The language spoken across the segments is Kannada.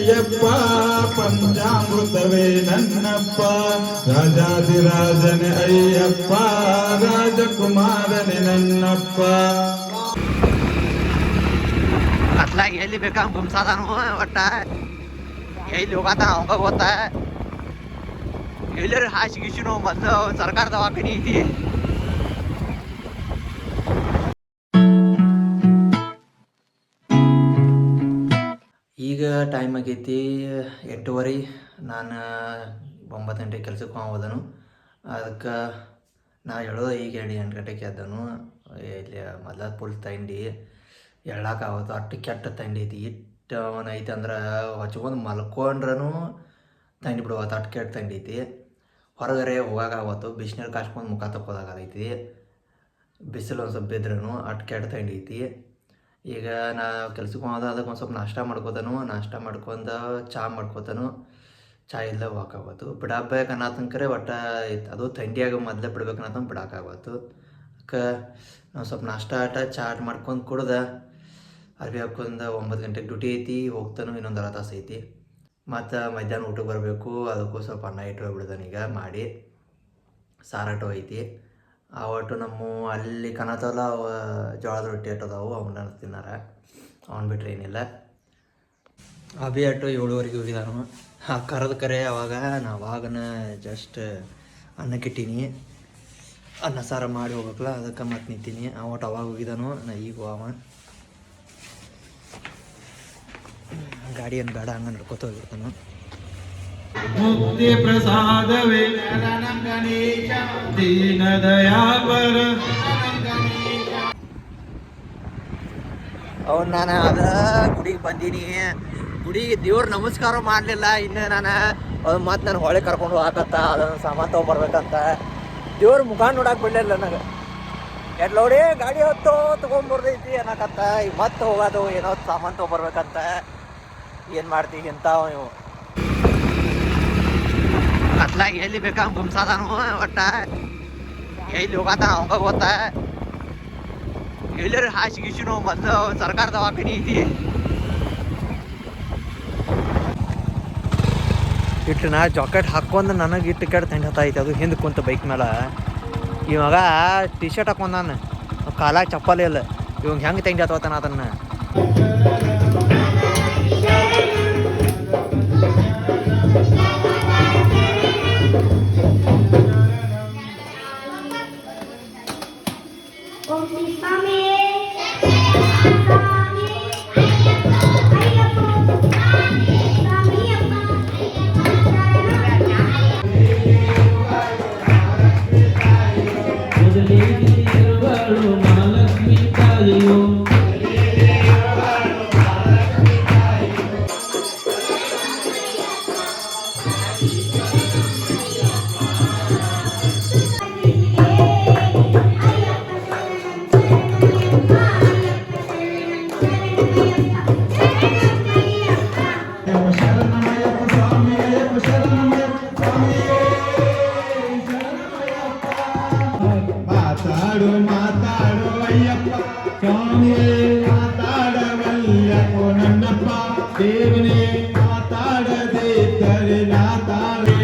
ಅಯ್ಯಪ್ಪ ಪಂಚಾಮೃತವೇ ನನ್ನಪ್ಪ ರಾಜಾಧಿರಾಜನೇ ಅಯ್ಯಪ್ಪ ರಾಜಕುಮಾರನೇ ನನ್ನಪ್ಪ. ಅತ್ಲಾಗ ಎಲ್ಲಿ ಬೇಕಂಗ ಗುಮ್ಸಾದಾನು ಒಟ್ಟ ಎಲ್ಲಿ ಹೋಗತಾನ ಅವಂಗ ಗೊತ್ತ. ಎಲ್ಲರೂ ಹಾಸಿ ಗಿಸಿನು ಮೊದಲು ಸರ್ಕಾರ ದವಾಖಾನಿ ಐತಿ. ಈಗ ಟೈಮ್ ಆಗೈತಿ 8:30. ನಾನು 9 ಗಂಟೆಗೆ ಕೆಲ್ಸಕ್ಕೆ ಹೋದನು. ಅದಕ್ಕೆ ನಾ ಹೇಳೋದು ಈಗ 8 ಗಂಟೆಗೆ ಎದ್ದನು. ಇಲ್ಲಿ ಮೊದಲ ಫುಲ್ ತಂಡಿ ಎಳ್ಳಾಕಾವತ್ತು ಅಷ್ಟು ಕೆಟ್ಟ ತಂಡಿ ಐತಿ. ಇಟ್ಟು ಅವನು ಐತಿ ಅಂದ್ರೆ ಹೊಚ್ಕೊಂಡು ಮಲ್ಕೊಂಡ್ರೂ ತಂಡಿ ಬಿಡುವತ್ತು ಅಷ್ಟು ಕೆಟ್ಟ ತಂಡಿ ಐತಿ. ಹೊರಗರೆ ಹೋಗಾಕಾವತ್ತು ಬಿಸಿನೀರು ಕಾಸ್ಕೊಂಡು ಮುಖ ತಕ್ಕೋದಾಗೈತಿ. ಬಿಸಿಲು ಒಂದು ಸ್ವಲ್ಪ ಬಿದ್ರೂ ಅಷ್ಟು ಕೆಟ್ಟ ತಂಡಿ ಐತಿ. ಈಗ ನಾ ಕೆಲ್ಸಕ್ಕೆ ಹೋದ ಅದಕ್ಕೆ ಒಂದು ಸ್ವಲ್ಪ ನಾಷ್ಟ ಮಾಡ್ಕೋತಾನು. ನಾಷ್ಟ ಮಾಡ್ಕೊಂಡು ಚಹಾ ಮಾಡ್ಕೋತಾನು. ಚಹಾ ಇಲ್ಲ ಹೋಗಾಕಾವತ್ತು ಬಿಡಬೇಕು ಅನ್ನತಂಕರೆ ಒಟ್ಟು ಅದು ಥಂಡಿಯಾಗ ಮೊದಲೇ ಬಿಡ್ಬೇಕು ಅನ್ನತಂಗೆ ಬಿಡೋಕ್ಕಾಗತ್ತು. ಅದಕ್ಕೆ ನಾವು ಸ್ವಲ್ಪ ನಾಷ್ಟ ಚಹಾ ಮಾಡ್ಕೊಂಡು ಕುಡ್ದು ಅರ್ಬಿ ಹಾಕೊಂಡು 9 ಗಂಟೆಗೆ ಡ್ಯೂಟಿ ಐತಿ. ಹೋಗ್ತಾನು ಇನ್ನೊಂದು ಅರ್ಧ ತಾಸು ಐತಿ. ಮತ್ತು ಮಧ್ಯಾಹ್ನ ಊಟಕ್ಕೆ ಬರಬೇಕು. ಅದಕ್ಕೂ ಸ್ವಲ್ಪ ಅನ್ನ ಇಟ್ಟು ಹೋಗ್ಬಿಡ್ದಾನೆ ಈಗ ಮಾಡಿ. ಸಾರಾಟು ಐತಿ. ಆ ಒಟ್ಟು ನಮ್ಮ ಅಲ್ಲಿ ಕನತಲ್ಲ ಜೋಳದ ರೊಟ್ಟಿ ಅಟ್ಟದಾವು ಅವನ್ನ ತಿನ್ನಾರ. ಅವ್ನು ಬಿಟ್ಟರೆ ಏನಿಲ್ಲ. ಅಭಿ ಅಟ್ಟು 7:30 ಹೋಗಿದಾನು. ಕರೆದು ಕರೆ ಅವಾಗ ನಾವಾಗನ ಜಸ್ಟ್ ಅನ್ನಕ್ಕಿಟ್ಟೀನಿ. ಅನ್ನ ಸಾರ ಮಾಡಿ ಹೋಗ್ಬೇಕಲ್ಲ ಅದಕ್ಕೆ ಮತ್ತೆ ನಿಂತೀನಿ. ಒಟ್ಟು ಅವಾಗ ಹೋಗಿದ್ದಾನು. ನಾ ಈಗ ಅವ ಗಾಡಿ ಏನು ಬೇಡ ಹಂಗೆ ನಡ್ಕೋತ ಹೋಗಿರ್ತಾನು. ಮುಕ್ತಿ ಪ್ರಸಾದವೇ ದೀನ ದಯಾಪರ. ಅವ್ನು ನಾನು ಅದ ಗುಡಿಗೆ ಬಂದೀನಿ. ಗುಡಿಗೆ ದೇವ್ರ ನಮಸ್ಕಾರ ಮಾಡಲಿಲ್ಲ. ಇನ್ನು ನಾನು ಅದು ಮತ್ತು ನಾನು ಹೊಳೆ ಕರ್ಕೊಂಡು ಹೋಗಕತ್ತ ಅದನ್ನು ಸಾಮಾನು ತೊಗೊಂಬರ್ಬೇಕಂತ. ದೇವ್ರ ಮುಖ ನೋಡಕ್ಕೆ ಬಿಡಲಿಲ್ಲ ನನಗೆ. ನೋಡಿ ಗಾಡಿ ಹೊತ್ತು ತೊಗೊಂಬರ್ದೈತಿ ಅನ್ನಕತ್ತ. ಈಗ ಮತ್ತೆ ಹೋಗೋದು ಏನೋ ಸಾಮಾನು ತೊಗೊಂಬರ್ಬೇಕಂತ. ಏನು ಮಾಡ್ತೀವಿ ಅಂತ ಇವು ಅತ್ಲಾಗ ಎಲ್ಲಿ ಬೇಕಂಗ ಗುಮ್ಸಾದಾನು ಒಟ್ಟ ಎಲ್ಲಿ ಹೋಗತಾನ ಅವಂಗ ಗೊತ್ತ. ಎಲ್ಲರೂ ಹಾಸಿ ಗಿಸಿನು ಮೊದಲು ಸರ್ಕಾರ ದವಾಖಾನಿ ಐತಿ. ಇಟ್ಟು ನಾ ಜಾಕೆಟ್ ಹಾಕ್ಕೊಂಡು ನನಗೆ ಇಟ್ಟು ಕೆಟ್ಟ ತಂಡಿ ಹತ್ತೈತಿ. ಅದು ಹಿಂದೆ ಕುಂತ ಬೈಕ್ ಮೇಲೆ. ಇವಾಗ ಟಿ ಶರ್ಟ್ ಹಾಕೊಂಡು ನಾನು ಕಾಲಾಗ ಚಪ್ಪಲ್ ಇಲ್ಲ. ಇವಾಗ ಹೆಂಗೆ ತಂಡಿ ಹತ್ತೋತಾನ ಅದನ್ನು. ಮಾತಾಡು ಅಯ್ಯಪ್ಪ ಸ್ವಾಮಿ ಮಾತಾಡವಲ್ಲಪ್ಪೋ ನನ್ನಪ್ಪ ದೇವನೇ ಮಾತಾಡದೆ ತರೆ ನಾತಾಳೆ.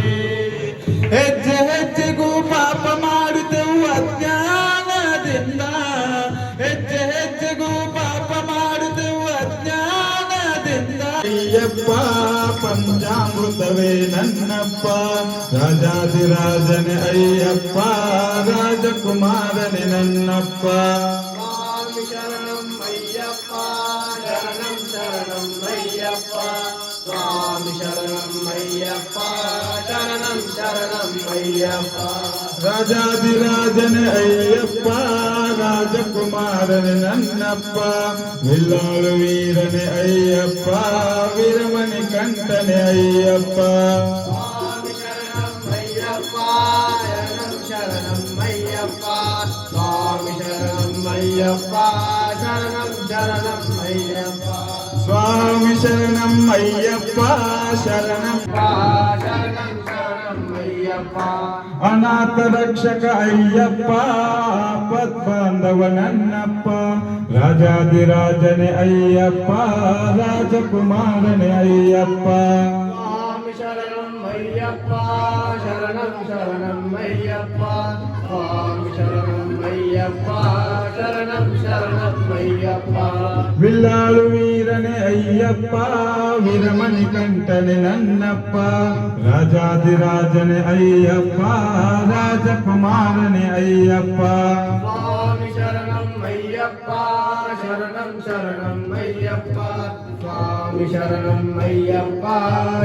ಹೆಜ್ಜೆ ಹೆಜ್ಜೆಗೂ ಪಾಪ ಮಾಡುತ್ತೇವು ಅಜ್ಞಾನದಿಂದ. ಹೆಜ್ಜೆ ಹೆಜ್ಜೆಗೂ ಪಾಪ ಮಾಡುತ್ತೇವು ಅಜ್ಞಾನದಿಂದ. ಅಯ್ಯಪ್ಪ ಪಂಚಾಮೃತವೇ ನನ್ನಪ್ಪ ರಾಜಾಧಿರಾಜನೇ ಅಯ್ಯಪ್ಪ ರಾಜಕುಮಾರನೇ ನನ್ನಪ್ಪ. ಸ್ವಾಮಿ ಶರಣಂ ಅಯ್ಯಪ್ಪ ಶರಣಂ ಶರಣಂ ಅಯ್ಯಪ್ಪ. ಸ್ವಾಮಿ ಶರಣಂ ಅಯ್ಯಪ್ಪ ಶರಣಂ ಶರಣಂ ಅಯ್ಯಪ್ಪ. ರಾಜಾಧಿರಾಜನೇ ಅಯ್ಯಪ್ಪ ರಾಜಕುಮಾರನೇ ನನ್ನಪ್ಪ. ವಿಲ್ಲಾಳು ವೀರನೇ ಅಯ್ಯಪ್ಪ ವೀರಮಣಿ ಕಂಠನೇ ಅಯ್ಯಪ್ಪ. ಸ್ವಾಮಿ ಶರಣಂ ಅಯ್ಯಪ್ಪ ಶರಣಂ ಶರಣಂ ಅಯ್ಯಪ್ಪ. ಸ್ವಾಮಿ ಶರಣಂ ಅಯ್ಯಪ್ಪ ಶರಣಂ ಶರಣಂ ಅಯ್ಯಪ್ಪ. ಸ್ವಾಮಿ ಶರಣಂ ಅಯ್ಯಪ್ಪ ಶರಣಂ ಶರಣಂ ಶರಣಂ ಅಯ್ಯಪ್ಪ. ಅಯ್ಯಪ್ಪ ಅನಾಥ ರಕ್ಷಕ ಅಯ್ಯಪ್ಪ ಆಪತ್ಬಾಂಧವ ನನ್ನಪ್ಪ ರಾಜಾದಿರಾಜನೇ ಅಯ್ಯಪ್ಪ ರಾಜಕುಮಾರನೇ ಅಯ್ಯಪ್ಪ ಸ್ವಾಮಿ ಶರಣಂ ಅಯ್ಯಪ್ಪ ಶರಣಂ ಶರಣಂ ಅಯ್ಯಪ್ಪ ಸ್ವಾಮಿ ಶರಣಂ ಅಯ್ಯಪ್ಪ ಶರಣಂ ಶರಣಂ ಅಯ್ಯಪ್ಪ ವಿಲ್ಲಾಳು ವೀರನೇ ಅಯ್ಯಪ್ಪ ವೀರಮಣಿ ಕಂಠನೆ ನನ್ನಪ್ಪ ರಾಜಾದಿರಾಜನೇ ಅಯ್ಯಪ್ಪ ರಾಜಕುಮಾರನೇ ಅಯ್ಯಪ್ಪ ಸ್ವಾಮಿ ಶರಣಂ ಅಯ್ಯಪ್ಪ ಶರಣಂ ಶರಣಂ ಅಯ್ಯಪ್ಪ ಸ್ವಾಮಿ ಶರಣಂ ಅಯ್ಯಪ್ಪ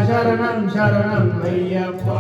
ಶರಣಂ ಶರಣಂ ಅಯ್ಯಪ್ಪ